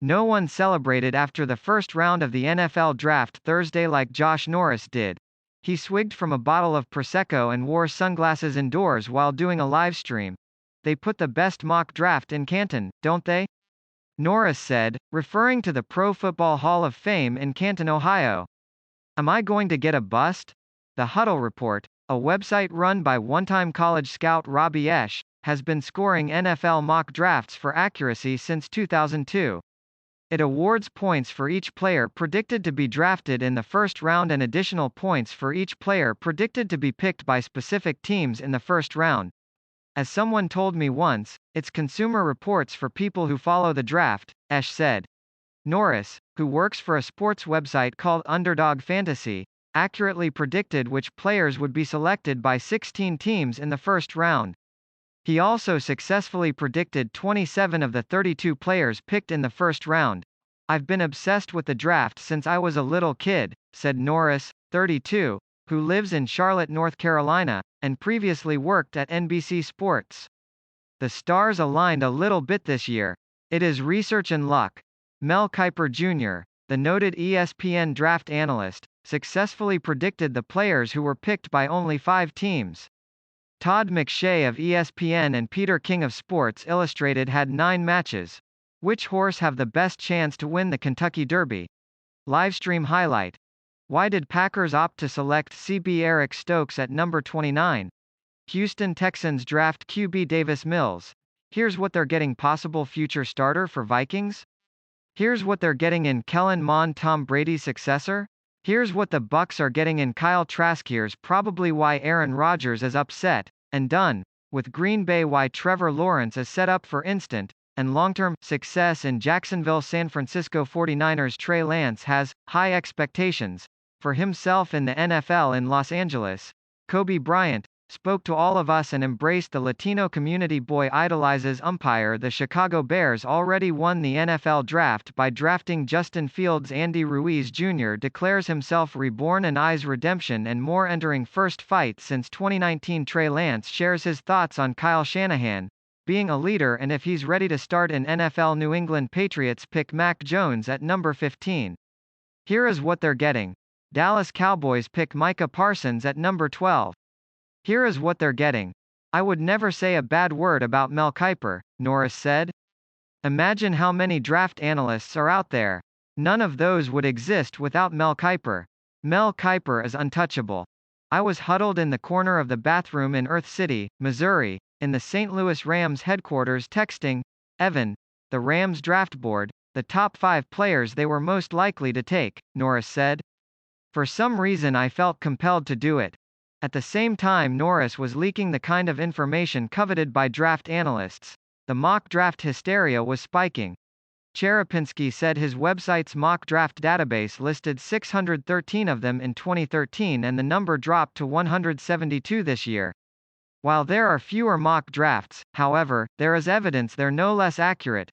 No one celebrated after the first round of the NFL draft Thursday like Josh Norris did. He swigged from a bottle of prosecco and wore sunglasses indoors while doing a livestream. They put the best mock draft in Canton, don't they? Norris said, referring to the Pro Football Hall of Fame in Canton, Ohio. Am I going to get a bust? The Huddle Report, a website run by one-time college scout Robbie Esch, has been scoring NFL mock drafts for accuracy since 2002. It awards points for each player predicted to be drafted in the first round and additional points for each player predicted to be picked by specific teams in the first round. As someone told me once, it's Consumer Reports for people who follow the draft, Esch said. Norris, who works for a sports website called Underdog Fantasy, accurately predicted which players would be selected by 16 teams in the first round. He also successfully predicted 27 of the 32 players picked in the first round. I've been obsessed with the draft since I was a little kid, said Norris, 32, who lives in Charlotte, North Carolina, and previously worked at NBC Sports. The stars aligned a little bit this year. It is research and luck. Mel Kiper Jr., the noted ESPN draft analyst, successfully predicted the players who were picked by only 5 teams. Todd McShay of ESPN and Peter King of Sports Illustrated had 9 matches. Which horse have the best chance to win the Kentucky Derby? Livestream highlight. Why did Packers opt to select CB Eric Stokes at number 29? Houston Texans draft QB Davis Mills. Here's what they're getting: possible future starter for Vikings. Here's what they're getting in Kellen Mond, Tom Brady's successor. Here's what the Bucks are getting in Kyle Trask. Here's probably why Aaron Rodgers is upset and done with Green Bay, why Trevor Lawrence is set up for instant and long-term success in Jacksonville. San Francisco 49ers Trey Lance has high expectations for himself in the NFL. In Los Angeles, Kobe Bryant spoke to all of us and embraced the Latino community. Boy idolizes umpire. The Chicago Bears already won the NFL draft by drafting Justin Fields. Andy Ruiz Jr. declares himself reborn and eyes redemption and more, entering first fight since 2019. Trey Lance shares his thoughts on Kyle Shanahan being a leader and if he's ready to start in NFL. New England Patriots pick Mac Jones at number 15. Here is what they're getting. Dallas Cowboys pick Micah Parsons at number 12. Here is what they're getting. I would never say a bad word about Mel Kiper, Norris said. Imagine how many draft analysts are out there. None of those would exist without Mel Kiper. Mel Kiper is untouchable. I was huddled in the corner of the bathroom in Earth City, Missouri, in the St. Louis Rams headquarters texting Evan, the Rams draft board, the top 5 players they were most likely to take, Norris said. For some reason I felt compelled to do it. At the same time, Norris was leaking the kind of information coveted by draft analysts. The mock draft hysteria was spiking. Cherepinski said his website's mock draft database listed 613 of them in 2013 and the number dropped to 172 this year. While there are fewer mock drafts, however, there is evidence they're no less accurate.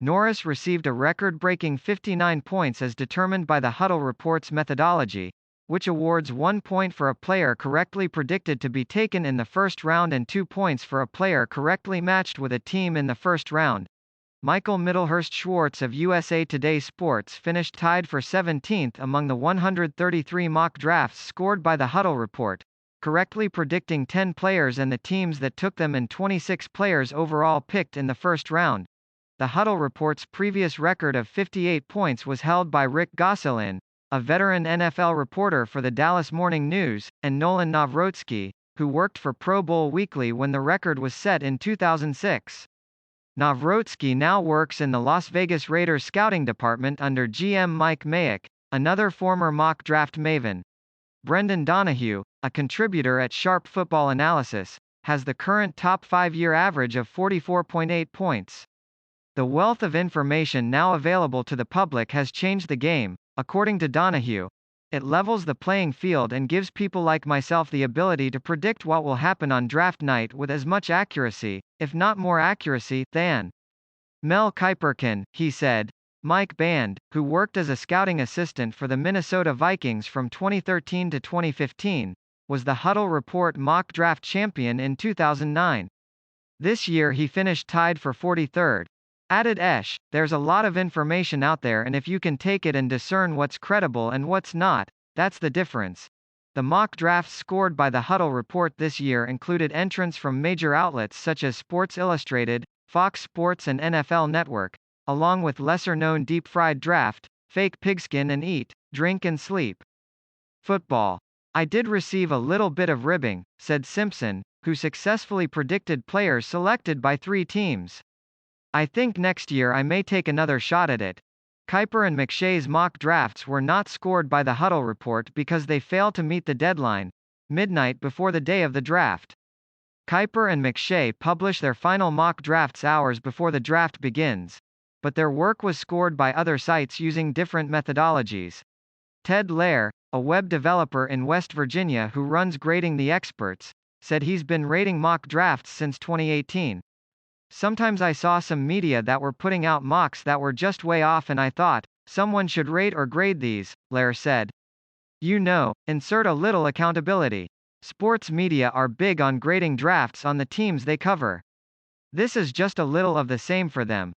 Norris received a record-breaking 59 points as determined by the Huddle Report's methodology, which awards 1 point for a player correctly predicted to be taken in the first round and 2 points for a player correctly matched with a team in the first round. Michael Middlehurst Schwartz of USA Today Sports finished tied for 17th among the 133 mock drafts scored by the Huddle Report, correctly predicting 10 players and the teams that took them and 26 players overall picked in the first round. The Huddle Report's previous record of 58 points was held by Rick Gosselin, a veteran NFL reporter for the Dallas Morning News, and Nolan Nawrocki, who worked for Pro Bowl Weekly when the record was set in 2006. Nawrocki now works in the Las Vegas Raiders scouting department under GM Mike Mayock, another former mock draft maven. Brendan Donahue, a contributor at Sharp Football Analysis, has the current top 5-year average of 44.8 points. The wealth of information now available to the public has changed the game, according to Donahue. It levels the playing field and gives people like myself the ability to predict what will happen on draft night with as much accuracy, if not more accuracy, than Mel Kiper can, he said. Mike Band, who worked as a scouting assistant for the Minnesota Vikings from 2013 to 2015, was the Huddle Report mock draft champion in 2009. This year he finished tied for 43rd. Added Esh, there's a lot of information out there and if you can take it and discern what's credible and what's not, that's the difference. The mock drafts scored by the Huddle report this year included entrants from major outlets such as Sports Illustrated, Fox Sports and NFL Network, along with lesser-known deep-fried draft, fake pigskin and eat, drink and sleep. Football. I did receive a little bit of ribbing, said Simpson, who successfully predicted players selected by 3 teams. I think next year I may take another shot at it. Kiper and McShay's mock drafts were not scored by the Huddle report because they failed to meet the deadline, midnight before the day of the draft. Kiper and McShay publish their final mock drafts hours before the draft begins, but their work was scored by other sites using different methodologies. Ted Lair, a web developer in West Virginia who runs Grading the Experts, said he's been rating mock drafts since 2018. Sometimes I saw some media that were putting out mocks that were just way off and I thought, someone should rate or grade these, Lair said. You know, insert a little accountability. Sports media are big on grading drafts on the teams they cover. This is just a little of the same for them.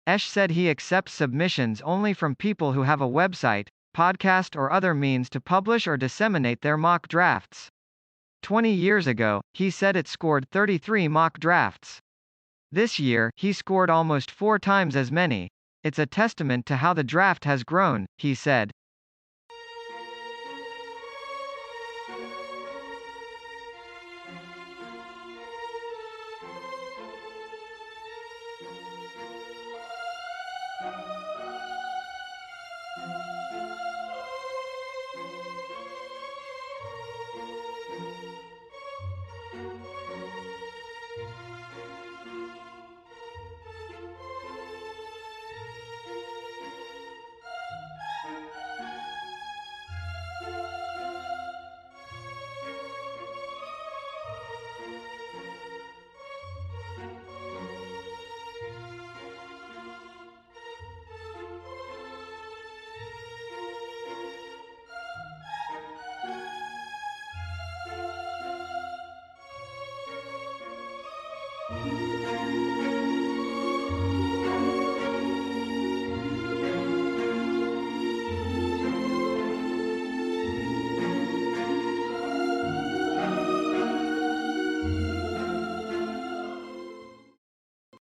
Esh said he accepts submissions only from people who have a website, podcast or other means to publish or disseminate their mock drafts. 20 years ago, he said it scored 33 mock drafts. This year, he scored almost 4 times as many. It's a testament to how the draft has grown, he said.